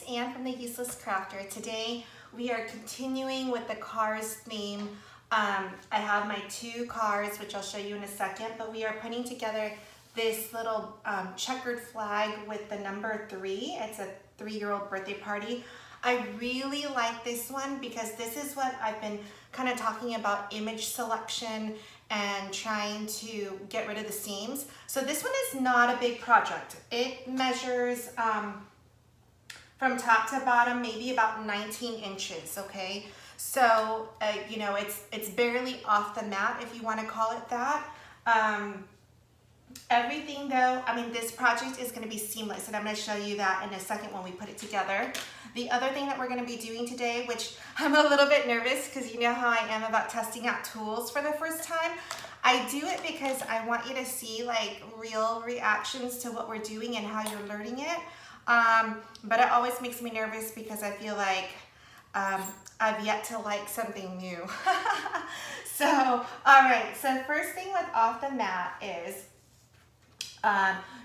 Anne from the Useless Crafter. Today we are continuing with the cars theme. I have my two cars, which I'll show you in a second, but we are putting together this little checkered flag with the number 3. It's a 3-year-old birthday party. I really like this one because this is what I've been kind of talking about, image selection and trying to get rid of the seams. So this one is not a big project. It measures from top to bottom, maybe about 19 inches, okay? So, you know, it's barely off the mat, if you wanna call it that. Everything though, I mean, this project is gonna be seamless, and I'm gonna show you that in a second when we put it together. The other thing that we're gonna be doing today, which I'm a little bit nervous because you know how I am about testing out tools for the first time. I do it because I want you to see like real reactions to what we're doing and how you're learning it. But it always makes me nervous because I feel like I've yet to like something new. So, all right, so first thing with off the mat is,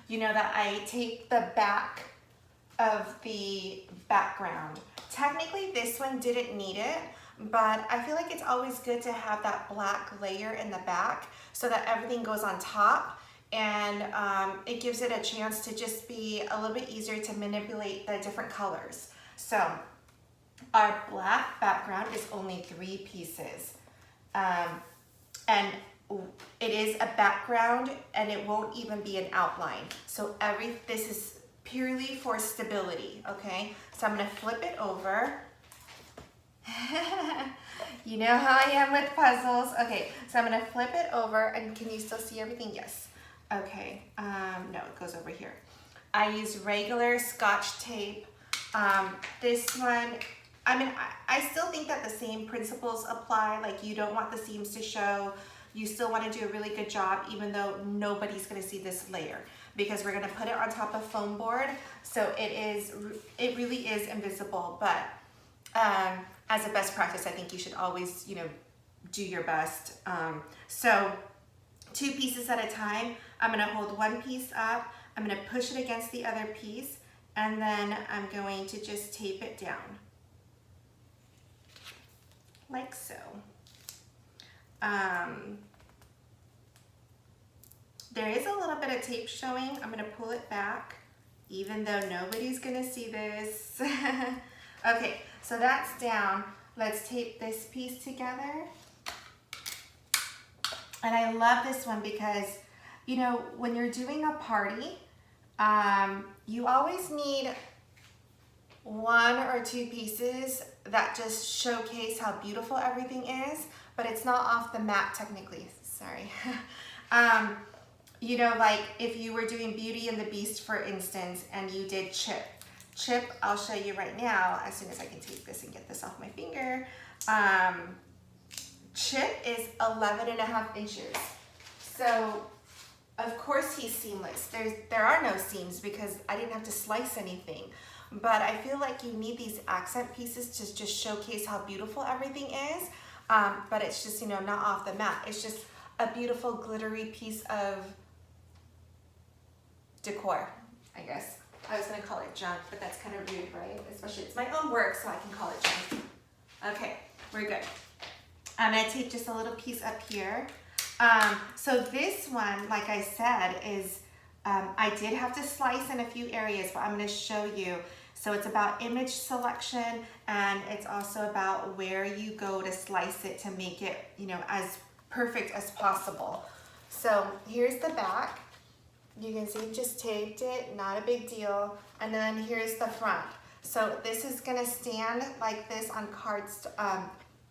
you know that I take the back of the background. Technically this one didn't need it, but I feel like it's always good to have that black layer in the back so that everything goes on top, and it gives it a chance to just be a little bit easier to manipulate the different colors. So our black background is only 3 pieces. And it is a background and it won't even be an outline. So this is purely for stability, okay? So I'm gonna flip it over. You know how I am with puzzles. Okay, so I'm gonna flip it over, and can you still see everything? Yes. Okay, no, it goes over here. I use regular Scotch tape. This one, I mean, I still think that the same principles apply. Like, you don't want the seams to show. You still want to do a really good job, even though nobody's going to see this layer, because we're going to put it on top of foam board. So it really is invisible. But as a best practice, I think you should always, you know, do your best. So 2 pieces at a time. I'm going to hold one piece up. I'm going to push it against the other piece, and then I'm going to just tape it down. Like so. There is a little bit of tape showing. I'm gonna pull it back, even though nobody's gonna see this. Okay, so that's down. Let's tape this piece together. And I love this one because, you know, when you're doing a party, you always need 1 or 2 pieces that just showcase how beautiful everything is, but it's not off the mat technically, sorry. You know, like if you were doing Beauty and the Beast, for instance, and you did Chip. Chip, I'll show you right now, as soon as I can take this and get this off my finger. Chip is 11.5 inches. So, of course he's seamless. There are no seams because I didn't have to slice anything. But I feel like you need these accent pieces to just showcase how beautiful everything is. But it's just, you know, not off the mat. It's just a beautiful glittery piece of decor, I guess. I was gonna call it junk, but that's kind of rude, right? Especially it's my own work, so I can call it junk. Okay, we're good. I'm gonna take just a little piece up here. So this one, like I said, is, I did have to slice in a few areas, but I'm gonna show you. So it's about image selection, and it's also about where you go to slice it to make it, you know, as perfect as possible. So here's the back. You can see just taped it, not a big deal. And then here's the front. So this is gonna stand like this on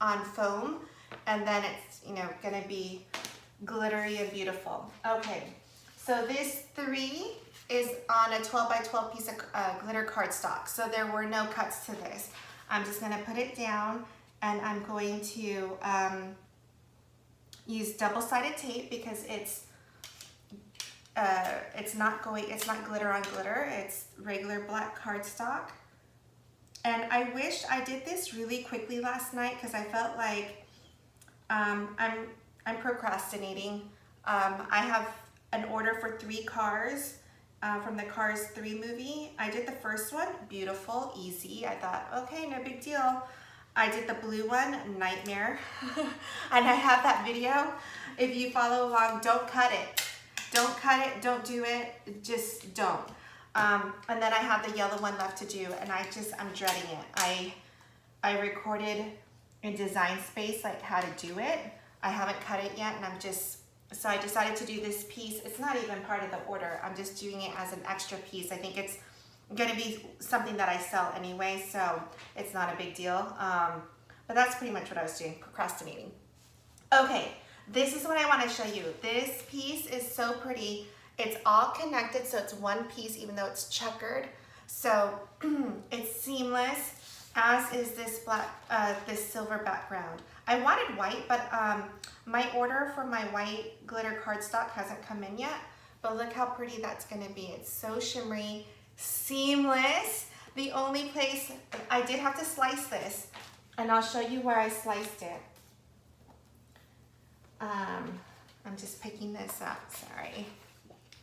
on foam, and then it's, you know, gonna be glittery and beautiful. Okay, so this 3 is on a 12 by 12 piece of glitter cardstock. So there were no cuts to this. I'm just gonna put it down, and I'm going to use double-sided tape because it's not glitter on glitter. It's regular black cardstock. And I wish I did this really quickly last night because I felt like I'm procrastinating. I have an order for 3 cars, from the Cars 3 movie. I did the first one, beautiful, easy. I thought, okay, no big deal. I did the blue one, nightmare. And I have that video. If you follow along, don't cut it. Don't cut it, don't do it, just don't. And then I have the yellow one left to do, and I'm dreading it. I recorded in Design Space like how to do it. I haven't cut it yet, and so I decided to do this piece. It's not even part of the order. I'm just doing it as an extra piece. I think it's gonna be something that I sell anyway, so it's not a big deal. But that's pretty much what I was doing, procrastinating. Okay, this is what I wanna show you. This piece is so pretty. It's all connected, so it's one piece, even though it's checkered. So it's seamless, as is this this silver background. I wanted white, but my order for my white glitter cardstock hasn't come in yet, but look how pretty that's gonna be. It's so shimmery, seamless. The only place, I did have to slice this, and I'll show you where I sliced it. I'm just picking this up, sorry.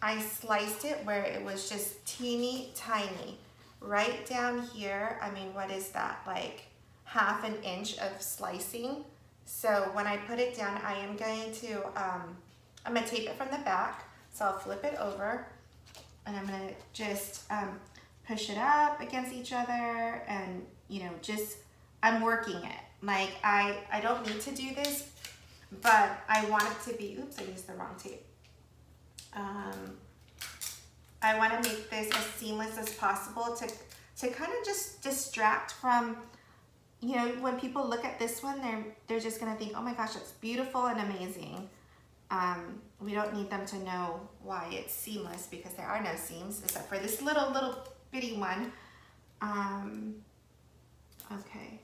I sliced it where it was just teeny tiny, right down here. I mean, what is that, like ½ an inch of slicing? So when I put it down, I am going to, I'm gonna tape it from the back. So I'll flip it over, and I'm gonna just push it up against each other, and I'm working it. Like I don't need to do this, but I want it to be, oops, I used the wrong tape. I want to make this as seamless as possible to kind of just distract from, when people look at this one, they're just going to think, oh my gosh, it's beautiful and amazing. We don't need them to know why it's seamless, because there are no seams except for this little bitty one. Okay,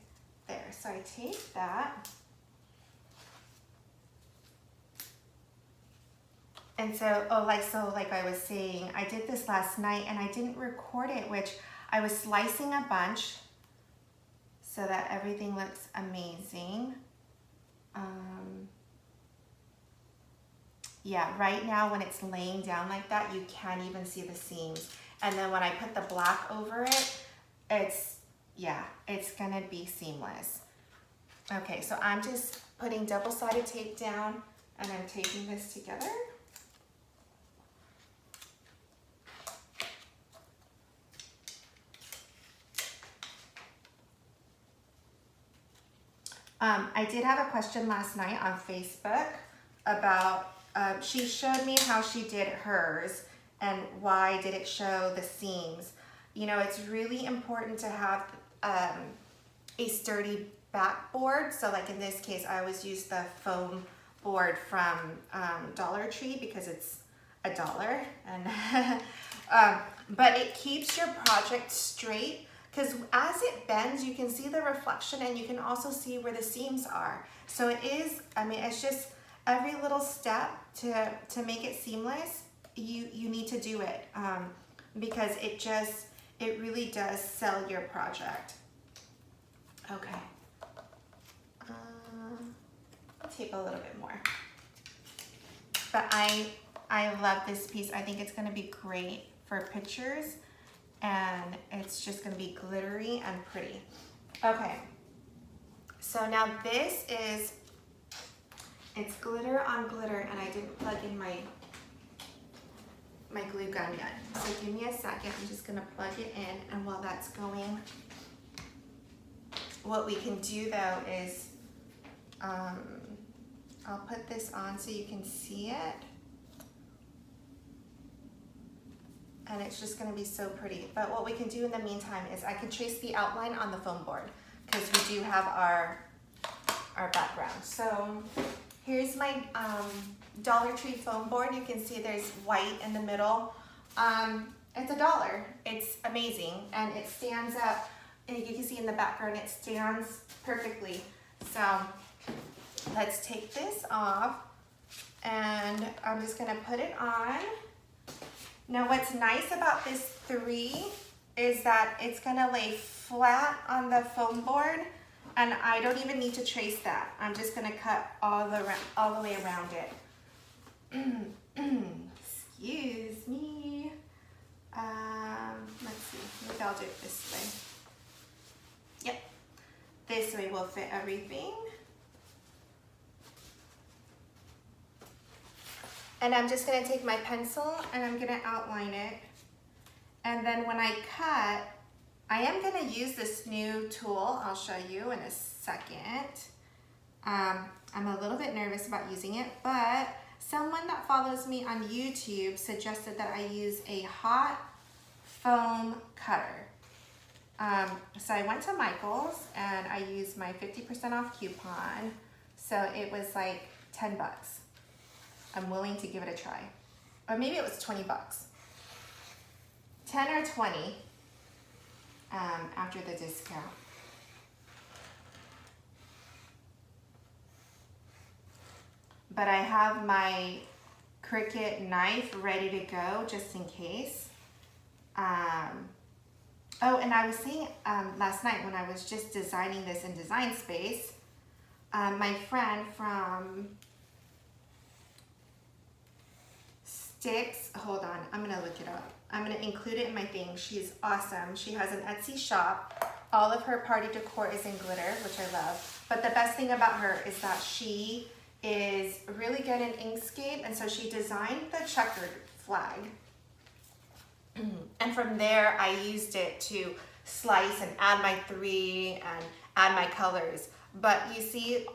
there. So I take that. And so, like I was saying, I did this last night and I didn't record it, which I was slicing a bunch so that everything looks amazing. Yeah, right now when it's laying down like that, you can't even see the seams. And then when I put the black over it, it's gonna be seamless. Okay, so I'm just putting double-sided tape down, and I'm taping this together. I did have a question last night on Facebook about, she showed me how she did hers and why did it show the seams. It's really important to have a sturdy backboard. So like in this case, I always use the foam board from Dollar Tree because it's $1. And but it keeps your project straight, because as it bends, you can see the reflection and you can also see where the seams are. So it is, it's just every little step to make it seamless, you need to do it, because it really does sell your project. Okay. I'll tape a little bit more. But I love this piece. I think it's gonna be great for pictures, and it's just gonna be glittery and pretty. Okay, so now it's glitter on glitter, and I didn't plug in my glue gun yet. So give me a second, I'm just gonna plug it in, and while that's going, what we can do though is, I'll put this on so you can see it. And it's just gonna be so pretty. But what we can do in the meantime is I can trace the outline on the foam board, because we do have our background. So here's my Dollar Tree foam board. You can see there's white in the middle. It's $1. It's amazing, and it stands up, and you can see in the background it stands perfectly. So let's take this off, and I'm just gonna put it on. Now what's nice about this 3 is that it's gonna lay flat on the foam board, and I don't even need to trace that. I'm just gonna cut all the way around it. Excuse me. Let's see, maybe I'll do it this way. Yep, this way will fit everything. And I'm just gonna take my pencil and I'm gonna outline it. And then when I cut, I am gonna use this new tool. I'll show you in a second. I'm a little bit nervous about using it, but someone that follows me on YouTube suggested that I use a hot foam cutter. So I went to Michael's and I used my 50% off coupon. So it was like 10 bucks. I'm willing to give it a try. Or maybe it was 20 bucks. 10 or 20 after the discount. But I have my Cricut knife ready to go just in case. Oh, and I was saying last night when I was just designing this in Design Space, my friend from Sticks, hold on, I'm gonna look it up. I'm gonna include it in my thing. She's awesome. She has an Etsy shop. All of her party decor is in glitter, which I love. But the best thing about her is that she is really good in Inkscape, and so she designed the checkered flag. And from there, I used it to slice and add my 3 and add my colors. But you see,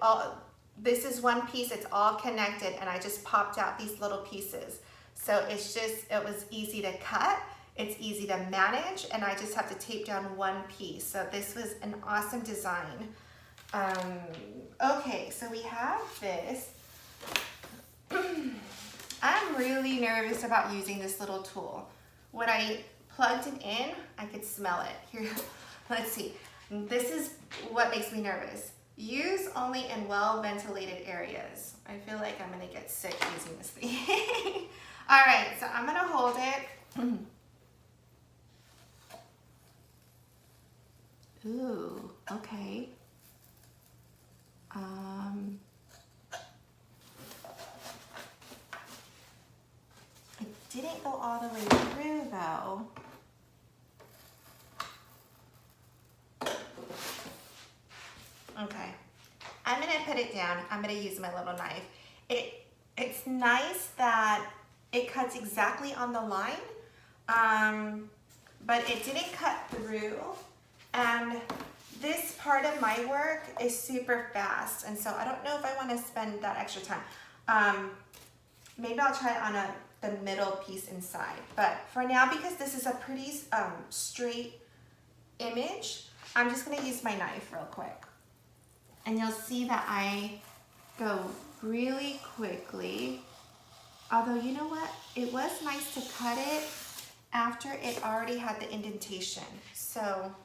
this is one piece, it's all connected, and I just popped out these little pieces. So it's just, it was easy to cut, it's easy to manage, and I just have to tape down one piece. So this was an awesome design. Okay, so we have this. I'm really nervous about using this little tool. When I plugged it in, I could smell it. Here, let's see. This is what makes me nervous. Use only in well-ventilated areas. I feel like I'm gonna get sick using this thing. All right, so I'm gonna hold it. Ooh, okay. It didn't go all the way through though. Okay, I'm gonna put it down. I'm gonna use my little knife. It's nice that it cuts exactly on the line, but it didn't cut through. And this part of my work is super fast, and so I don't know if I want to spend that extra time. Maybe I'll try it on the middle piece inside. But for now, because this is a pretty straight image, I'm just gonna use my knife real quick. And you'll see that I go really quickly. Although, you know what? It was nice to cut it after it already had the indentation. So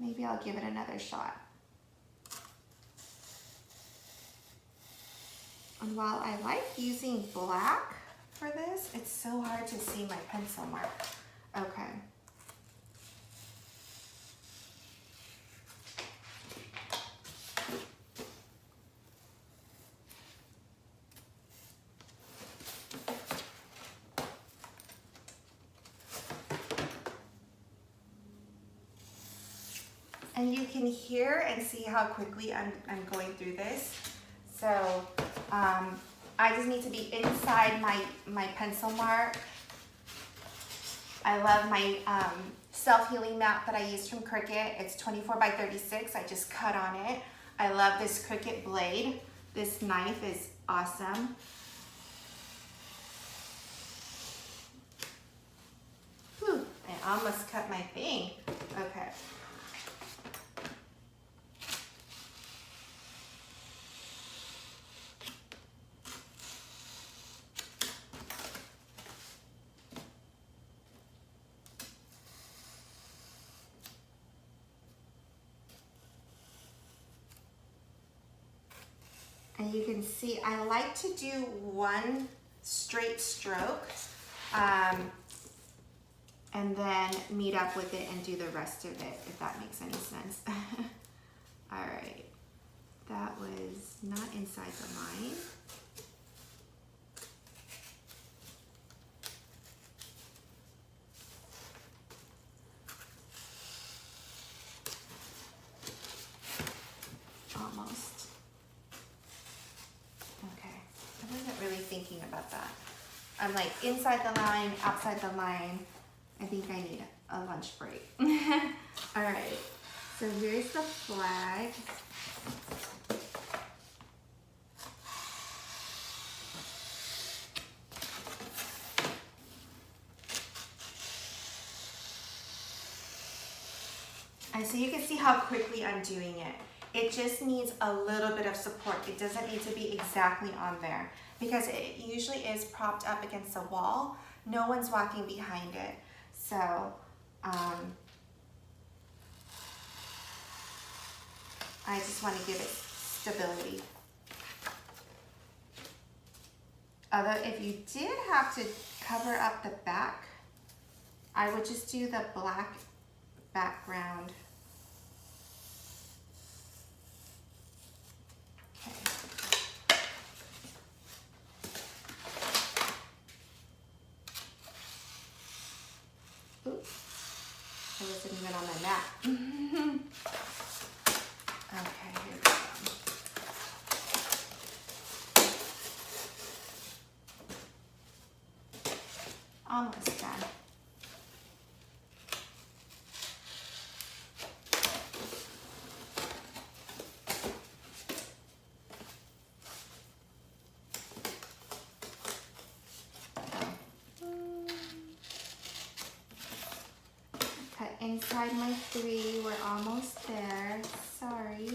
maybe I'll give it another shot. And while I like using black for this, it's so hard to see my pencil mark. Okay. And you can hear and see how quickly I'm going through this. So I just need to be inside my pencil mark. I love my self-healing mat that I used from Cricut. It's 24 by 36. I just cut on it. I love this Cricut blade. This knife is awesome. Whew, I almost cut my thing. Okay. And you can see I like to do one straight stroke and then meet up with it and do the rest of it, if that makes any sense. All right, that was not inside the line. about that. I'm like inside the line, outside the line. I think I need a lunch break. All right, so here's the flag. And so you can see how quickly I'm doing it. It just needs a little bit of support. It doesn't need to be exactly on there because it usually is propped up against a wall. No one's walking behind it. So, I just want to give it stability. Although if you did have to cover up the back, I would just do the black background. Okay. Oops, I wasn't even on my map. Okay, here we go. Almost done. Cut inside my 3, we're almost there. Sorry.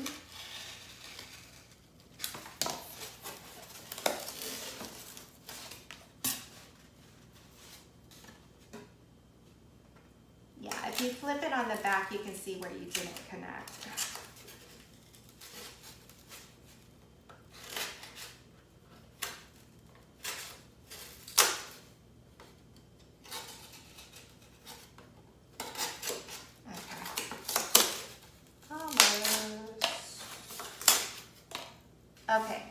Yeah, if you flip it on the back, you can see where you didn't connect. Okay,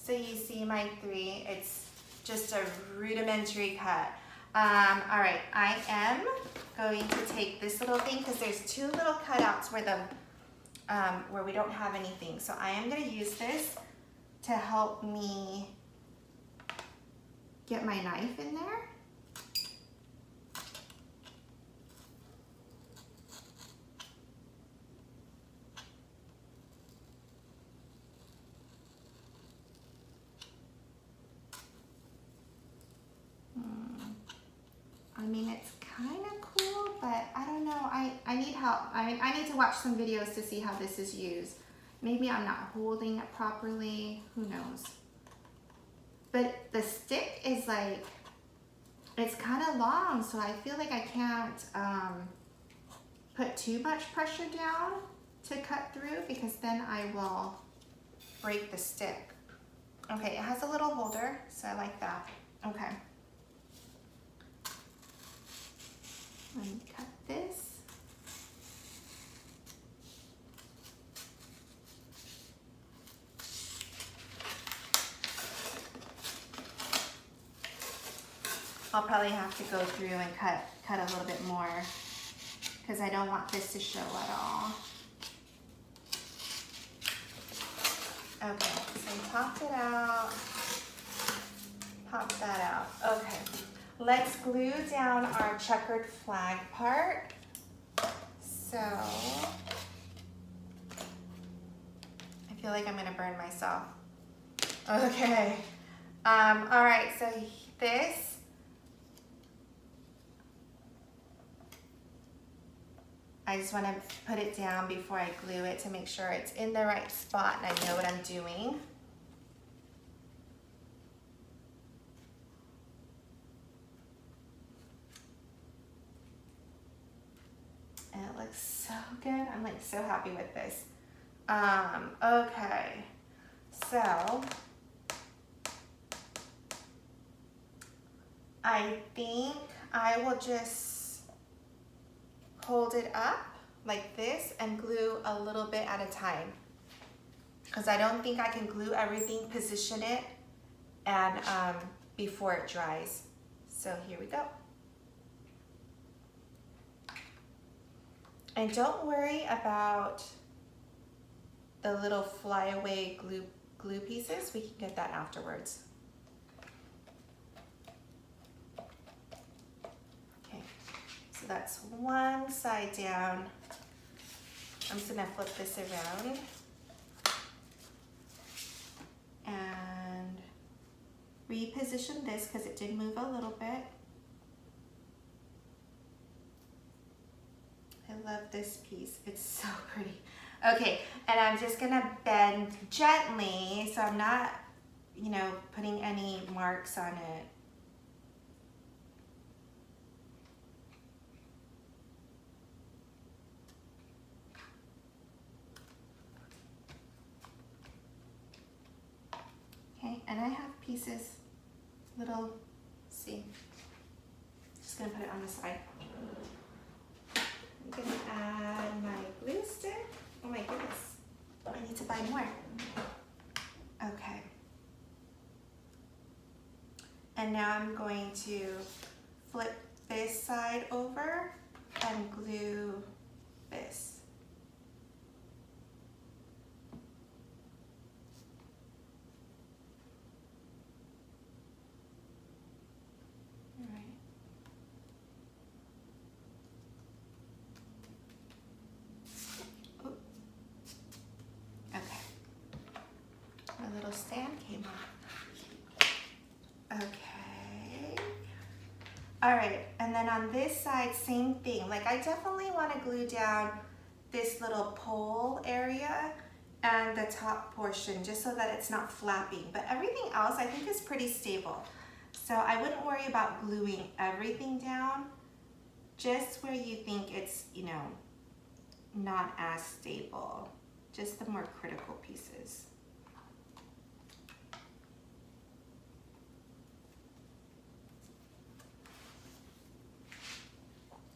so you see my 3, it's just a rudimentary cut. All right, I am going to take this little thing because there's 2 little cutouts where we don't have anything. So I am gonna use this to help me get my knife in there. I mean, it's kind of cool, but I don't know. I need help. I need to watch some videos to see how this is used. Maybe I'm not holding it properly. Who knows? But the stick is like, it's kind of long, so I feel like I can't put too much pressure down to cut through because then I will break the stick. Okay, it has a little holder, so I like that. Okay. Let me cut this. I'll probably have to go through and cut a little bit more because I don't want this to show at all. Okay, so I popped it out. Pop that out. Okay. Let's glue down our checkered flag part. So, I feel like I'm gonna burn myself. Okay. All right, so this, I just wanna put it down before I glue it to make sure it's in the right spot and I know what I'm doing. And it looks so good. I'm like so happy with this. Okay, so I think I will just hold it up like this and glue a little bit at a time because I don't think I can glue everything, position it, and before it dries. So here we go. And don't worry about the little flyaway glue pieces. We can get that afterwards. So that's one side down. I'm just gonna flip this around and reposition this because it did move a little bit. I love this piece, it's so pretty. Okay, and I'm just gonna bend gently so I'm not, you know, putting any marks on it. Okay, and I have pieces, little, see, just gonna put it on the side. I'm gonna add my glue stick. Oh my goodness, I need to buy more. Okay. And now I'm going to flip this side over and glue this. Little stand came off. Okay. All right, and then on this side, same thing. Like I definitely want to glue down this little pole area and the top portion just so that it's not flapping. But everything else I think is pretty stable. So I wouldn't worry about gluing everything down, just where you think it's, you know, not as stable, just the more critical pieces.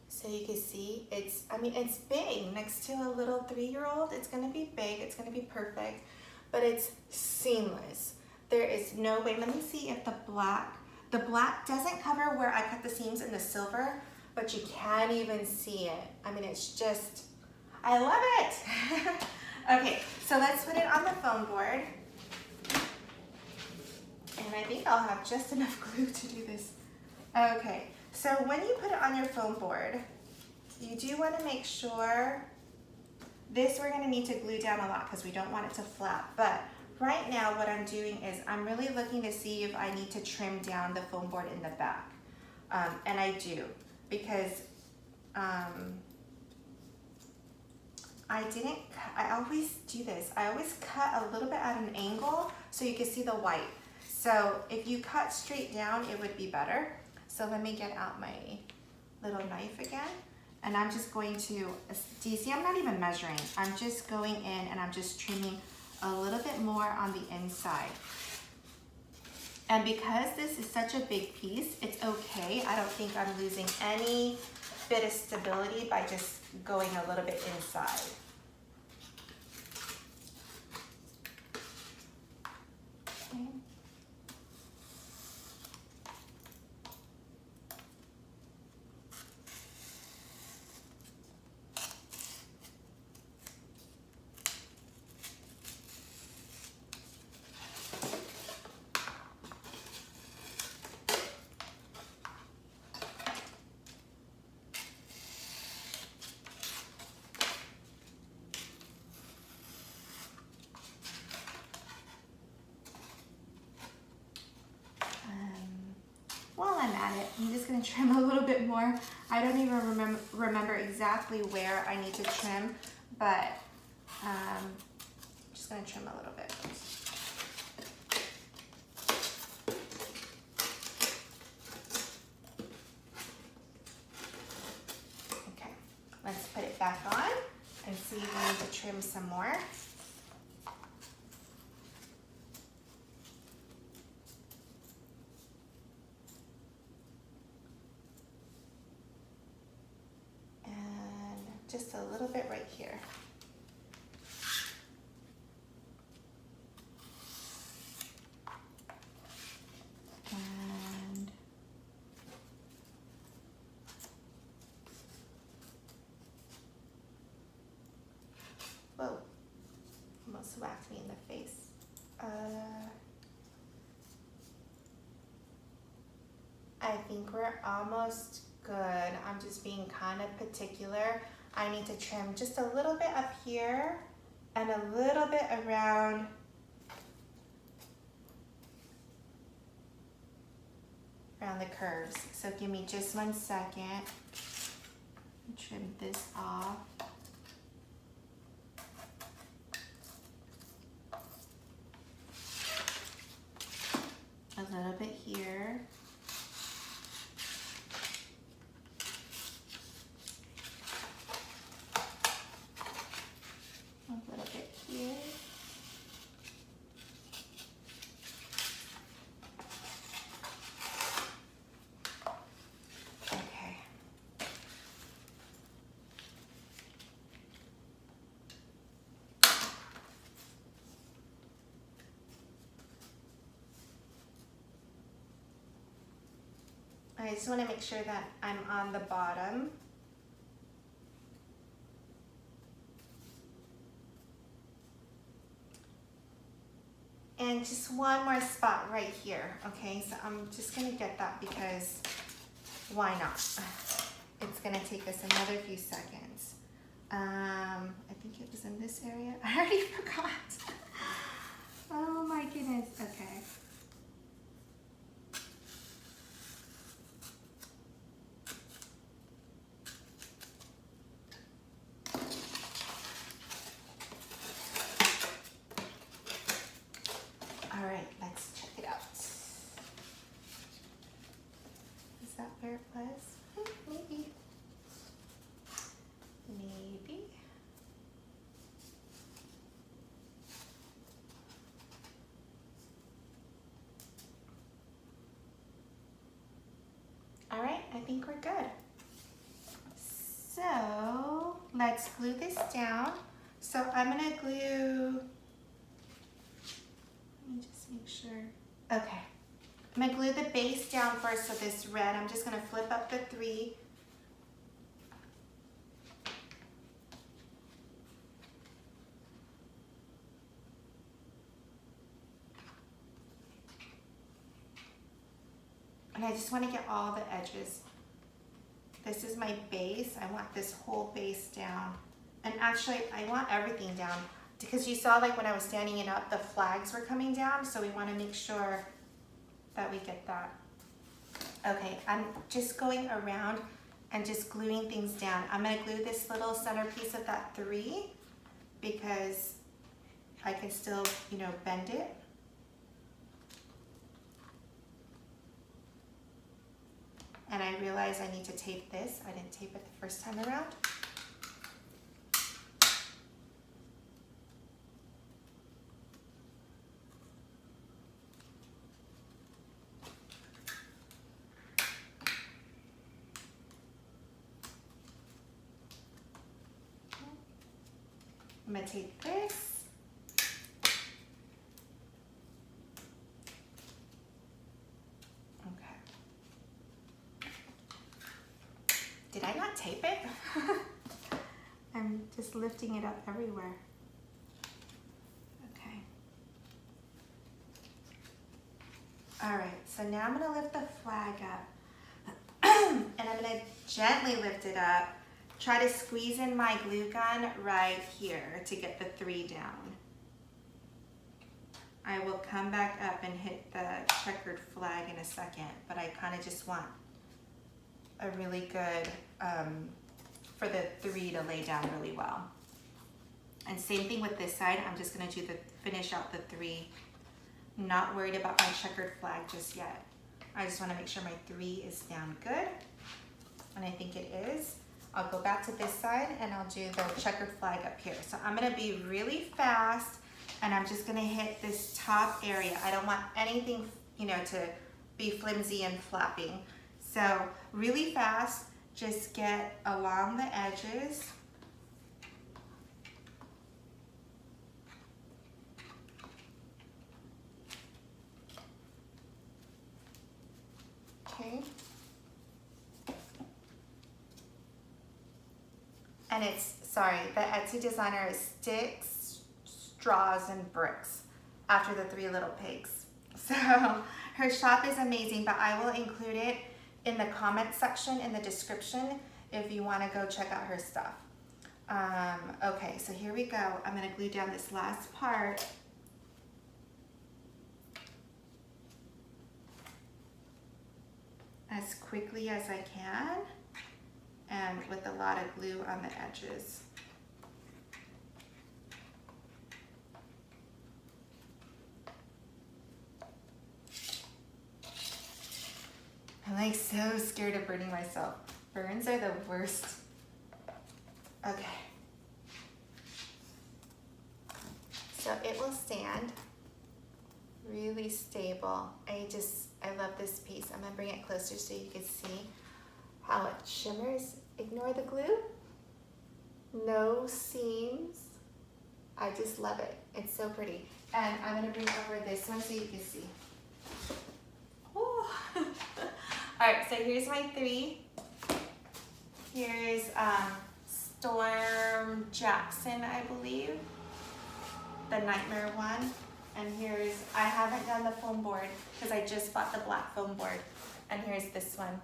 So you can see it's, I mean, it's big next to a little 3-year-old. It's gonna be big, it's gonna be perfect, but it's seamless. There is no way, let me see if the black doesn't cover where I cut the seams in the silver, but you can't even see it. I mean, it's just, I love it. Okay, so let's put it on the foam board. And I think I'll have just enough glue to do this. Okay, so when you put it on your foam board, you do want to make sure, this we're going to need to glue down a lot because we don't want it to flap. But right now what I'm doing is I'm really looking to see if I need to trim down the foam board in the back. And I do, because I always do this. I always cut a little bit at an angle so you can see the white. So if you cut straight down, it would be better. So let me get out my little knife again. And I'm just going to, do you see I'm not even measuring. I'm just going in and I'm just trimming a little bit more on the inside. And because this is such a big piece, it's okay. I don't think I'm losing any bit of stability by just going a little bit inside. Okay. While I'm at it, I'm just going to trim a little bit more. I don't even remember exactly where I need to trim, but I'm just going to trim a little bit. Okay, let's put it back on and see if we need to trim some more. Just a little bit right here. And whoa, almost whacked me in the face. I think we're almost Good. I'm just being kind of particular. I need to trim just a little bit up here and a little bit around the curves. So give me just 1 second. Trim this off. A little bit here. A little bit here. Okay. I just want to make sure that I'm on the bottom. And just one more spot right here, okay? So I'm just gonna get that because why not? It's gonna take us another few seconds. I think it was in this area. I already forgot. Oh my goodness, okay. All right, let's check it out. Is that where it was? Maybe. Maybe. All right, I think we're good. So let's glue this down. So I'm gonna glue, let me just make sure. Okay, I'm gonna glue the base down first. So this red, I'm just gonna flip up the 3. And I just want to get all the edges. This is my base. I want this whole base down. And actually, I want everything down because you saw like when I was standing it up, the flags were coming down. So we want to make sure that we get that. Okay, I'm just going around and just gluing things down. I'm going to glue this little centerpiece of that 3 because I can still, you know, bend it. And I realized I need to tape this. I didn't tape it the first time around. I'm gonna take this. Did I not tape it? I'm just lifting it up everywhere. Okay. All right, so now I'm gonna lift the flag up and I'm gonna gently lift it up. Try to squeeze in my glue gun right here to get the 3 down. I will come back up and hit the checkered flag in a second, but I kind of just want a really good, for the 3 to lay down really well. And same thing with this side. I'm just gonna finish out the 3. Not worried about my checkered flag just yet. I just wanna make sure my 3 is down good. And I think it is. I'll go back to this side and I'll do the checkered flag up here. So I'm gonna be really fast and I'm just gonna hit this top area. I don't want anything, you know, to be flimsy and flapping. So really fast, just get along the edges. Okay. And it's, sorry, the Etsy designer is Sticks, Straws, and Bricks after the 3 little pigs. So her shop is amazing, but I will include it in the comment section, in the description, if you want to go check out her stuff. Okay, so here we go. I'm going to glue down this last part. As quickly as I can, and with a lot of glue on the edges. I'm like so scared of burning myself. Burns are the worst. Okay. So it will stand really stable. I love this piece. I'm gonna bring it closer so you can see how it shimmers. Ignore the glue. No seams. I just love it. It's so pretty. And I'm gonna bring over this one so you can see. All right, so here's my 3. Here's Storm Jackson, I believe, the Nightmare one. And here's, I haven't done the foam board because I just bought the black foam board. And here's this one,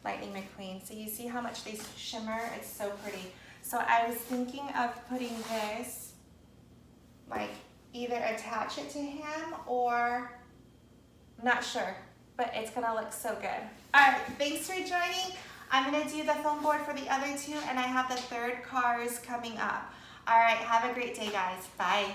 Lightning McQueen. So you see how much they shimmer? It's so pretty. So I was thinking of putting this, like either attach it to him or, not sure, but it's gonna look so good. All right, thanks for joining. I'm gonna do the foam board for the other 2, and I have the 3rd cars coming up. All right, have a great day, guys. Bye.